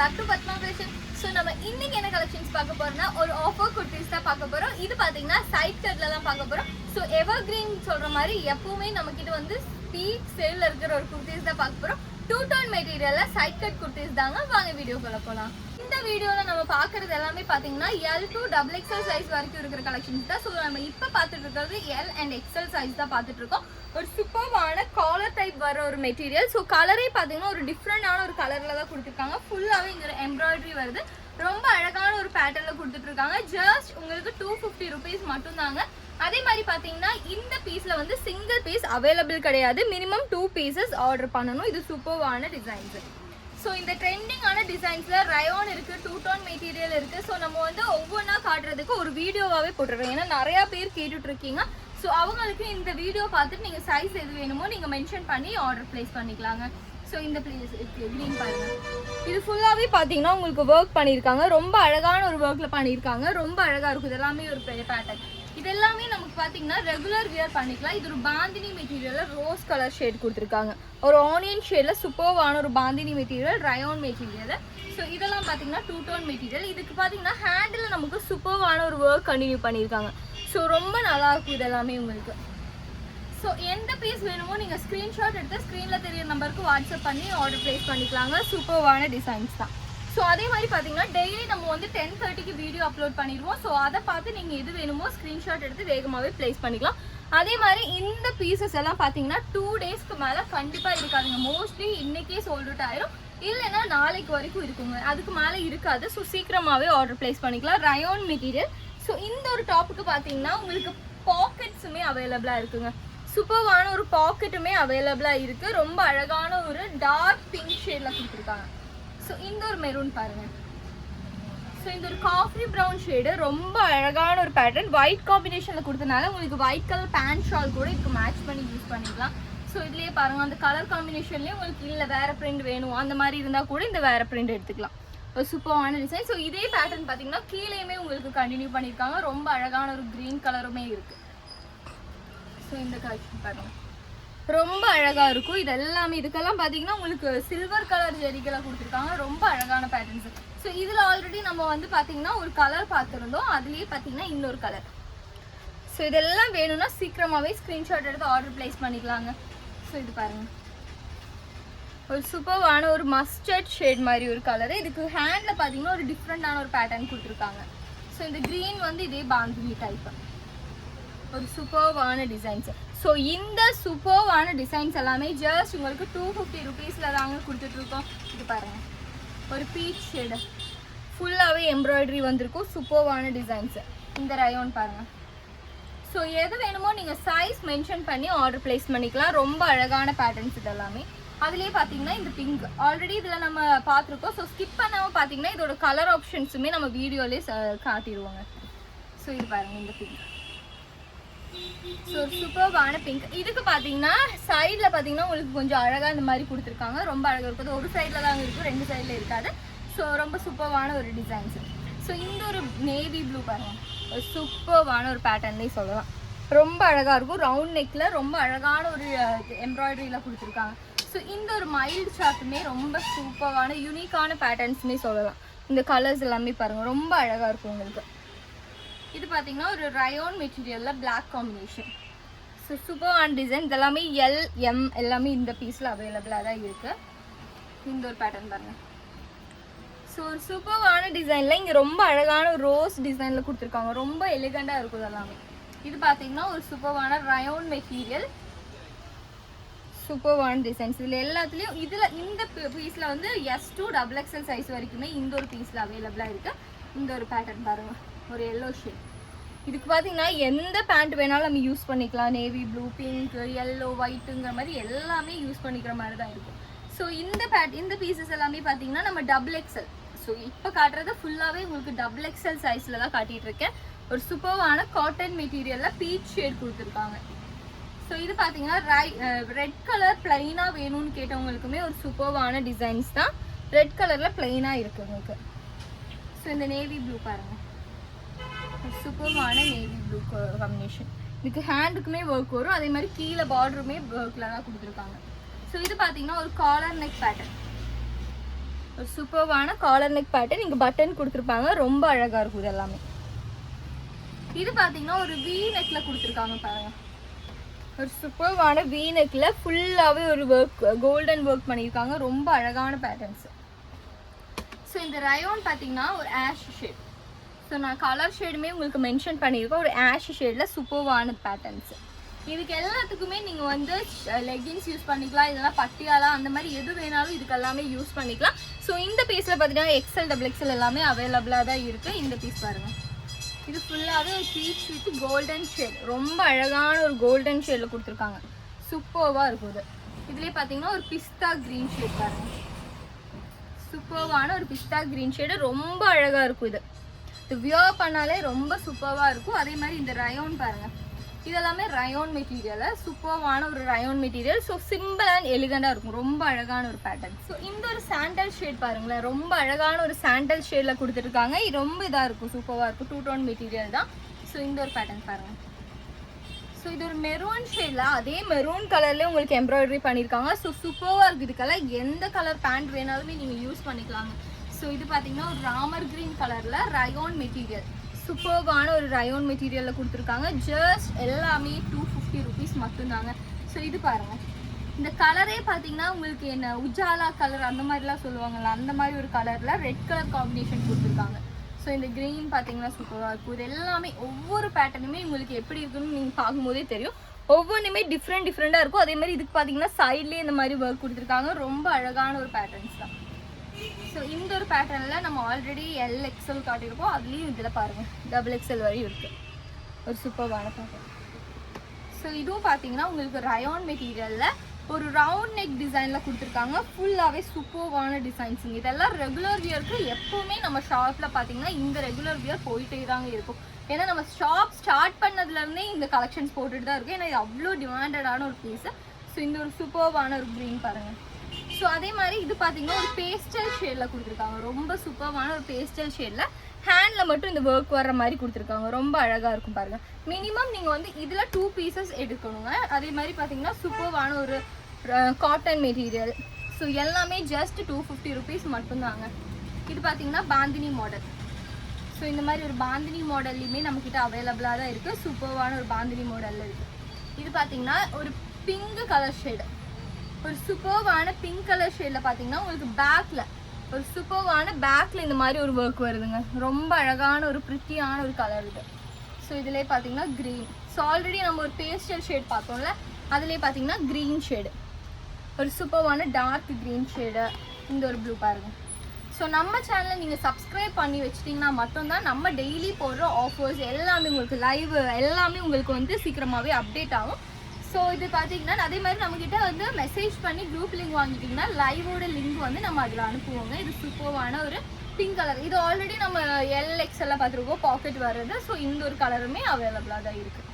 back to Padma Fashion. So நம்ம இன்னைக்கு என்ன கலெக்ஷன்ஸ் பார்க்க போறோம்னா ஒரு ஆஃபர் குர்தீஸ் தான் பார்க்க போறோம். இது பாத்தீங்கன்னா சைட் கட்ல தான் பார்க்க போறோம். ஸோ எவர்கிரீன் சொல்ற மாதிரி எப்பவுமே நம்ம கிட்ட வந்து ஸ்பீட் சேல்ல இருக்கிற ஒரு குர்தீஸ் தான் பார்க்க போறோம். 2-tone மெட்டீரியல்ல சைட் கட் குர்தீஸ் தாங்க. வாங்க வீடியோக்குள்ள போலாம். இந்த வீடியோல நம்ம பார்க்கறது எல்லாமே பாத்தீங்கன்னா L to XXL சைஸ் வரைக்கும் இருக்கிற கலெக்ஷன்ஸ் தான். ஸோ நம்ம இப்போ பார்த்துட்டு இருக்கிறது L and XL சைஸ் தான் பார்த்துட்டு இருக்கோம். ஒரு சூப்பர்வான காலர் டைப் வர ஒரு மெட்டீரியல். ஸோ கலரே பார்த்தீங்கன்னா ஒரு டிஃப்ரெண்டான ஒரு கலரில் தான் கொடுத்துருக்காங்க. ஃபுல்லாகவே இங்கே எம்ப்ராய்டரி வருது. ரொம்ப அழகான ஒரு பேட்டர்னில் கொடுத்துட்ருக்காங்க. ஜஸ்ட் உங்களுக்கு 250 rupees மட்டும்தாங்க. அதே மாதிரி பார்த்தீங்கன்னா இந்த பீஸில் வந்து சிங்கிள் பீஸ் அவைலபிள் கிடையாது. மினிமம் 2 pieces ஆர்டர் பண்ணணும். இது சூப்பர்வான டிசைன்ஸு. ஸோ இந்த ட்ரெண்டிங்கான டிசைன்ஸில் ரயோன் இருக்குது, 2-tone மெட்டீரியல் இருக்குது. ஸோ நம்ம வந்து ஒவ்வொன்றா காட்டுறதுக்கு ஒரு வீடியோவாகவே போட்டுருவோம். ஏன்னா நிறையா பேர் கேட்டுட்ருக்கீங்க. ஸோ அவங்களுக்கு இந்த வீடியோ பார்த்துட்டு நீங்கள் சைஸ் எது வேணுமோ நீங்கள் மென்ஷன் பண்ணி ஆர்டர் ப்ளேஸ் பண்ணிக்கலாங்க. ஸோ இந்த ப்ளேஸ் க்ரீன் பாருங்கள். இது ஃபுல்லாகவே பார்த்தீங்கன்னா உங்களுக்கு ஒர்க் பண்ணியிருக்காங்க. ரொம்ப அழகான ஒரு ஒர்க்கில் பண்ணியிருக்காங்க. ரொம்ப அழகாக இருக்கும். இதெல்லாமே ஒரு பெரிய பேட்டர்ன். இது எல்லாமே நமக்கு பார்த்தீங்கன்னா ரெகுலர் வியர் பண்ணிக்கலாம். இது ஒரு பாந்தினி மெட்டீரியலில் ரோஸ் கலர் ஷேட் கொடுத்துருக்காங்க. ஒரு ஆனியன் ஷேடில் சூப்பர்வான ஒரு bandhani material, rayon material. So இதெல்லாம் பார்த்தீங்கன்னா 2-tone மெட்டீரியல். இதுக்கு பார்த்தீங்கன்னா ஹேண்டில் நமக்கு சூப்பர்வான ஒரு ஒர்க் கண்டினியூ பண்ணியிருக்காங்க. ஸோ ரொம்ப நல்லாயிருக்கும் இதெல்லாமே உங்களுக்கு. ஸோ எந்த பீஸ் வேணுமோ நீங்கள் ஸ்க்ரீன்ஷாட் எடுத்து ஸ்க்ரீனில் தெரிய நம்பருக்கு வாட்ஸ்அப் பண்ணி ஆர்டர் ப்ளேஸ் பண்ணிக்கலாங்க. சூப்பர்வான டிசைன்ஸ் தான். ஸோ அதே மாதிரி பார்த்தீங்கன்னா டெய்லி நம்ம வந்து 10:30க்கு வீடியோ அப்லோட் பண்ணிடுவோம். ஸோ அதை பார்த்து நீங்கள் எது வேணுமோ ஸ்க்ரீன்ஷாட் எடுத்து வேகமாகவே ப்ளேஸ் பண்ணிக்கலாம். அதே மாதிரி இந்த பீசஸ் எல்லாம் பார்த்தீங்கன்னா 2 daysக்கு மேலே கண்டிப்பாக இருக்காதுங்க. மோஸ்ட்லி இன்றைக்கே சோல்ட் அவுட் ஆயிரும், இல்லைன்னா நாளைக்கு வரைக்கும் இருக்குங்க. அதுக்கு மேலே இருக்காது. ஸோ சீக்கிரமாகவே ஆர்டர் ப்ளேஸ் பண்ணிக்கலாம். Rayon material. ஸோ இந்த ஒரு டாப்புக்கு பார்த்தீங்கன்னா உங்களுக்கு பாக்கெட்ஸுமே அவைலபிளாக இருக்குங்க. சூப்பர்வான ஒரு பாக்கெட்டுமே அவைலபிளாக இருக்குது. ரொம்ப அழகான ஒரு டார்க் பிங்க் ஷேடில் கொடுத்துருக்காங்க. ஸோ இந்த ஒரு மெரூன் பாருங்கள். ஸோ இந்த ஒரு காஃபி ப்ரௌன் ஷேடு ரொம்ப அழகான ஒரு பேட்டர்ன். ஒயிட் காம்பினேஷனில் கொடுத்தனால உங்களுக்கு ஒயிட் கலர் பேண்ட் ஷால் கூட இதுக்கு மேட்ச் பண்ணி யூஸ் பண்ணிக்கலாம். ஸோ இதுலேயே பாருங்கள், அந்த கலர் காம்பினேஷன்லேயே உங்களுக்கு இல்லை வேறு பிரிண்ட் வேணும் அந்த மாதிரி இருந்தால் கூட இந்த வேறு பிரிண்ட் எடுத்துக்கலாம். ஒரு சூப்பரான டிசைன். ஸோ இதே பேட்டர்ன் பார்த்தீங்கன்னா கீழேயுமே உங்களுக்கு கண்டினியூ பண்ணியிருக்காங்க. ரொம்ப அழகான ஒரு க்ரீன் கலருமே இருக்குது. ஸோ இந்த கலெக்ஷன் பாருங்கள், ரொம்ப அழகாக இருக்கும். இது எல்லாமே இதுக்கெல்லாம் பார்த்தீங்கன்னா உங்களுக்கு சில்வர் கலர் ஜெரிகளை கொடுத்துருக்காங்க. ரொம்ப அழகான பேட்டர்ன்ஸு. ஸோ இதில் ஆல்ரெடி நம்ம வந்து பார்த்தீங்கன்னா ஒரு கலர் பார்த்துருந்தோம். அதுலேயே பார்த்தீங்கன்னா இன்னொரு கலர். ஸோ இதெல்லாம் வேணும்னா சீக்கிரமாகவே ஸ்க்ரீன்ஷாட் எடுத்து ஆர்டர் ப்ளேஸ் பண்ணிக்கலாங்க. ஸோ இது பாருங்கள், ஒரு சூப்பர்வான ஒரு மஸ்டர்ட் ஷேட் மாதிரி ஒரு கலரு. இதுக்கு ஹேண்டில் பார்த்தீங்கன்னா ஒரு டிஃப்ரெண்டான ஒரு பேட்டர்ன் கொடுத்துருக்காங்க. ஸோ இந்த க்ரீன் வந்து இதே பாந்தினி டைப்பு ஒரு சூப்பர்வான டிசைன்ஸு. ஸோ இந்த சூப்பர்வான டிசைன்ஸ் எல்லாமே ஜஸ்ட் உங்களுக்கு 250 rupeesல தாங்க கொடுத்துட்ருக்கோம். இது பாருங்கள், ஒரு பீச் ஷேடு ஃபுல்லாகவே எம்ப்ராய்டரி வந்திருக்கும். சூப்பர்வான டிசைன்ஸு. இந்த ரயோன் பாருங்கள். ஸோ எது வேணுமோ நீங்கள் சைஸ் மென்ஷன் பண்ணி ஆர்டர் ப்ளேஸ் பண்ணிக்கலாம். ரொம்ப அழகான பேட்டர்ன்ஸ் இதெல்லாமே. அதுலேயே பார்த்தீங்கன்னா இந்த பிங்க் ஆல்ரெடி இதில் நம்ம பார்த்துருக்கோம். ஸோ ஸ்கிப் பண்ணாமல் பார்த்தீங்கன்னா இதோட கலர் ஆப்ஷன்ஸுமே நம்ம வீடியோலேயே காட்டிடுவோங்க. ஸோ இது பாருங்கள், இந்த பிங்க். So சூப்பர்வான pink. இதுக்கு பார்த்தீங்கன்னா சைடில் பார்த்தீங்கன்னா உங்களுக்கு கொஞ்சம் அழகாக இந்த மாதிரி கொடுத்துருக்காங்க. ரொம்ப அழகாக இருக்குது. ஒரு சைடில் தான் இருக்கும், 2 சைடில் இருக்காது. ஸோ ரொம்ப சூப்பர்வான ஒரு டிசைன்ஸு. ஸோ இந்த ஒரு நேவி ப்ளூ பாருங்கள், ஒரு சூப்பர்வான ஒரு பேட்டர்னே சொல்லலாம். ரொம்ப அழகாக இருக்கும். ரவுண்ட் நெக்கில் ரொம்ப அழகான ஒரு எம்ப்ராய்டரியில் கொடுத்துருக்காங்க. ஸோ இந்த ஒரு மைல்டு சார்ட்டுமே ரொம்ப சூப்பர்வான யூனிக்கான பேட்டர்ன்ஸ்னே சொல்லலாம். இந்த கலர்ஸ் எல்லாமே பாருங்கள், ரொம்ப அழகாக இருக்கும் உங்களுக்கு. இது பார்த்தீங்கன்னா ஒரு ரயோன் மெட்டீரியலில் பிளாக் காம்பினேஷன். ஸோ சூப்பர்வான டிசைன். இதெல்லாமே L, M எல்லாமே இந்த பீஸில் அவைலபிளாக தான் இருக்குது. இந்த ஒரு பேட்டர்ன் பாருங்கள். ஸோ ஒரு சூப்பர்வான டிசைனில் இங்கே ரொம்ப அழகான ஒரு ரோஸ் டிசைனில் கொடுத்துருக்காங்க. ரொம்ப எலிகண்டாக இருக்கும் இதெல்லாமே. இது பார்த்தீங்கன்னா ஒரு சூப்பர்வான ரயோன் மெட்டீரியல், சூப்பர்வான டிசைன்ஸ். இதில் எல்லாத்துலேயும் இதில் இந்த பீஸில் வந்து S to XXL சைஸ் வரைக்குமே இந்த ஒரு பீஸில் அவைலபிளாக இருக்குது. இந்த ஒரு பேட்டர்ன் பாருங்கள், ஒரு எல்லோ ஷேட். இதுக்கு பார்த்தீங்கன்னா எந்த பேண்ட் வேணாலும் நம்ம யூஸ் பண்ணிக்கலாம். நேவி ப்ளூ, பிங்க், எல்லோ, ஒயிட்டுங்கிற மாதிரி எல்லாமே யூஸ் பண்ணிக்கிற மாதிரி தான் இருக்கும். ஸோ இந்த பீசஸ் எல்லாமே பார்த்தீங்கன்னா நம்ம XXL. ஸோ இப்போ காட்டுறது ஃபுல்லாகவே உங்களுக்கு XXL சைஸில் தான் காட்டிகிட்டு இருக்கேன். ஒரு சூப்பர்வான காட்டன் மெட்டீரியலில் பீச் ஷேட் கொடுத்துருக்காங்க. ஸோ இது பார்த்தீங்கன்னா ரெட் கலர் பிளைனாக வேணும்னு கேட்டவங்களுக்குமே ஒரு சூப்பர்வான டிசைன்ஸ் தான். ரெட் கலரில் பிளைனாக இருக்குது உங்களுக்கு. ஸோ இந்த நேவி ப்ளூ பாருங்கள், சூப்பர்வான நேவி ப்ளூ காம்பினேஷன். இதுக்கு ஹேண்டுக்குமே ஒர்க் வரும். அதே மாதிரி கீழே பார்டருமே ஒர்க்கில் தான் கொடுத்துருக்காங்க. ஸோ இது பார்த்தீங்கன்னா ஒரு காலர் நெக் பேட்டர்ன். ஒரு சூப்பர்வான காலர் நெக் பேட்டர்ன். இங்கே பட்டன் கொடுத்துருப்பாங்க, ரொம்ப அழகாக இருக்கும் இது எல்லாமே. இது பார்த்தீங்கன்னா ஒரு வி நெக்கில் கொடுத்துருக்காங்க பாருங்க. ஒரு சூப்பர்வான வி நெக்கில் ஃபுல்லாகவே ஒரு ஒர்க், கோல்டன் ஒர்க் பண்ணியிருக்காங்க, ரொம்ப அழகான பேட்டர்ன்ஸ். ஸோ இந்த ரயோன் பார்த்தீங்கன்னா ஒரு ஆஷ் ஷேட். ஸோ நான் கலர் ஷேடுமே உங்களுக்கு மென்ஷன் பண்ணியிருக்கேன். ஒரு ஆஷ் ஷேடில் சூப்பர்வான பேட்டர்ன்ஸ். இதுக்கு எல்லாத்துக்குமே நீங்கள் வந்து லெகின்ஸ் யூஸ் பண்ணிக்கலாம், இதெல்லாம் பட்டியாலா அந்த மாதிரி எது வேணாலும் இதுக்கு எல்லாமே யூஸ் பண்ணிக்கலாம். ஸோ இந்த பீஸில் பார்த்தீங்கன்னா XL XXL எல்லாமே அவைலபிளாக தான் இருக்குது. இந்த பீஸ் பாருங்கள், இது ஃபுல்லாகவே ஒரு பீச் வித் கோல்டன் ஷேட், ரொம்ப அழகான ஒரு கோல்டன் ஷேடில் கொடுத்துருக்காங்க, சூப்பர்வாக இருக்கும் இது. இதுலேயே பார்த்தீங்கன்னா ஒரு பிஸ்தா க்ரீன் ஷேட் பாருங்கள், சூப்பர்வான ஒரு பிஸ்தா க்ரீன் ஷேடு, ரொம்ப அழகாக இருக்கும் இது. இது வியர் பண்ணாலே ரொம்ப சூப்பர்வாக இருக்கும். அதே மாதிரி இந்த ரயோன் பாருங்கள், இதெல்லாமே ரயோன் மெட்டீரியல், சூப்பர்வான ஒரு rayon material. So simple and எலிகண்டாக இருக்கும், ரொம்ப அழகான ஒரு பேட்டர்ன். ஸோ இந்த ஒரு சாண்டல் ஷேட் பாருங்களேன், ரொம்ப அழகான ஒரு சாண்டல் ஷேடில் கொடுத்துருக்காங்க, இது ரொம்ப இதாக இருக்கும், சூப்பராக இருக்கும், 2 டோன் மெட்டீரியல் தான். ஸோ இந்த ஒரு பேட்டர்ன் பாருங்கள். ஸோ இது ஒரு மெரூன் ஷேடில் அதே மெரூன் கலர்லேயே உங்களுக்கு எம்ப்ராய்டரி பண்ணியிருக்காங்க. ஸோ சூப்பராக இருக்குது. இதுக்கெல்லாம் எந்த கலர் பேண்ட் வேணாலுமே நீங்கள் யூஸ் பண்ணிக்கலாங்க. ஸோ இது பார்த்தீங்கன்னா ஒரு ராமர் க்ரீன் கலரில் ரயோன் மெட்டீரியல், சூப்பர்வான ஒரு ரயோன் மெட்டீரியலில் கொடுத்துருக்காங்க. ஜஸ்ட் எல்லாமே 250 ருபீஸ் மட்டும்தாங்க. ஸோ இது பாருங்கள், இந்த கலரே பார்த்தீங்கன்னா உங்களுக்கு என்ன உஜாலா கலர் அந்த மாதிரிலாம் சொல்லுவாங்கள்ல, அந்த மாதிரி ஒரு கலரில் ரெட் கலர் காம்பினேஷன் கொடுத்துருக்காங்க. ஸோ இந்த க்ரீன் பார்த்தீங்கன்னா சூப்பராக இருக்கும். இது எல்லாமே ஒவ்வொரு பேட்டர்னுமே உங்களுக்கு எப்படி இருக்குன்னு நீங்கள் பார்க்கும்போதே தெரியும், ஒவ்வொன்றுமே டிஃப்ரெண்ட்டாக இருக்கும். அதே மாதிரி இதுக்கு பார்த்தீங்கன்னா சைட்லேயே இந்த மாதிரி ஒர்க் கொடுத்துருக்காங்க, ரொம்ப அழகான ஒரு பேட்டர்ன்ஸ் தான். ஸோ இந்த ஒரு பேட்டர்னில் நம்ம ஆல்ரெடி LXL காட்டியிருக்கோம், அதுலேயும் இதில் பாருங்கள் XXL வரையும் இருக்குது, ஒரு சூப்பர்வான பேட்டர்ன். ஸோ இதுவும் பார்த்தீங்கன்னா உங்களுக்கு ரயோன் மெட்டீரியலில் ஒரு ரவுண்ட் நெக் டிசைனில் கொடுத்துருக்காங்க, ஃபுல்லாகவே சூப்பர்வான டிசைன்ஸுங்க. இதெல்லாம் ரெகுலர் வியருக்கு எப்போவுமே நம்ம ஷாப்பில் பார்த்தீங்கன்னா இந்த ரெகுலர் வியர் போயிட்டே தாங்க இருக்கும். ஏன்னா நம்ம ஷாப் ஸ்டார்ட் பண்ணதுலேருந்தே இந்த கலெக்ஷன்ஸ் போட்டுட்டு தான் இருக்கும், ஏன்னா இது அவ்வளோ டிமாண்டடான ஒரு பீஸு. ஸோ இந்த ஒரு சூப்பர்வான ஒரு க்ரீன் பாருங்கள். ஸோ அதே மாதிரி இது பார்த்தீங்கன்னா ஒரு பேஸ்டல் ஷேடில் கொடுத்துருக்காங்க, ரொம்ப சூப்பர்வான ஒரு பேஸ்டல் ஷேடில் ஹேண்டில் மட்டும் இந்த ஒர்க் வர்ற மாதிரி கொடுத்துருக்காங்க, ரொம்ப அழகாக இருக்கும் பாருங்கள். மினிமம் நீங்கள் வந்து இதில் 2 பீசஸ் எடுக்கணுங்க. அதே மாதிரி பார்த்தீங்கன்னா சூப்பர்வான ஒரு காட்டன் மெட்டீரியல். ஸோ எல்லாமே ஜஸ்ட் 250 ருபீஸ் மட்டும்தாங்க. இது பார்த்தீங்கன்னா பாந்தினி மாடல். ஸோ இந்த மாதிரி ஒரு பாந்தினி மாடல்லையுமே நம்மக்கிட்ட அவைலபிளாக தான் இருக்குது, சூப்பர்வான ஒரு பாந்தினி மாடலில் இருக்குது. இது பார்த்தீங்கன்னா ஒரு பிங்க் கலர் ஷேடு, ஒரு சூப்பர்வான பிங்க் கலர் ஷேடில் பார்த்தீங்கன்னா உங்களுக்கு பேக்கில் ஒரு சூப்பர்வான பேக்கில் இந்த மாதிரி ஒரு ஒர்க் வருதுங்க, ரொம்ப அழகான ஒரு ப்ரிட்டியான ஒரு கலர் இது. ஸோ இதிலே பார்த்தீங்கன்னா க்ரீன். ஸோ ஆல்ரெடி நம்ம ஒரு பேஸ்டல் ஷேட் பார்த்தோம்ல, அதிலே பார்த்தீங்கன்னா க்ரீன் ஷேடு, ஒரு சூப்பர்வான டார்க் க்ரீன் ஷேடு, இந்த ஒரு ப்ளூ பாருங்கள். ஸோ நம்ம சேனலை நீங்கள் சப்ஸ்கிரைப் பண்ணி வச்சிட்டிங்கன்னா மட்டும்தான் நம்ம டெய்லி போடுற ஆஃபர்ஸ் எல்லாமே உங்களுக்கு லைவ் எல்லாமே உங்களுக்கு வந்து சீக்கிரமாகவே அப்டேட் ஆகும். ஸோ இது பார்த்தீங்கன்னா அதே மாதிரி நம்மக்கிட்ட வந்து மெசேஜ் பண்ணி குரூப் லிங்க் வாங்கிட்டிங்கன்னா லைவோட லிங்க் வந்து நம்ம அதில் அனுப்புவோங்க. இது சூப்பர்வான ஒரு பிங்க் கலர், இது ஆல்ரெடி நம்ம LXL பார்த்துருக்கோம், பாக்கெட் வர்றது. ஸோ இந்த ஒரு கலருமே அவைலபிளாக தான் இருக்குது.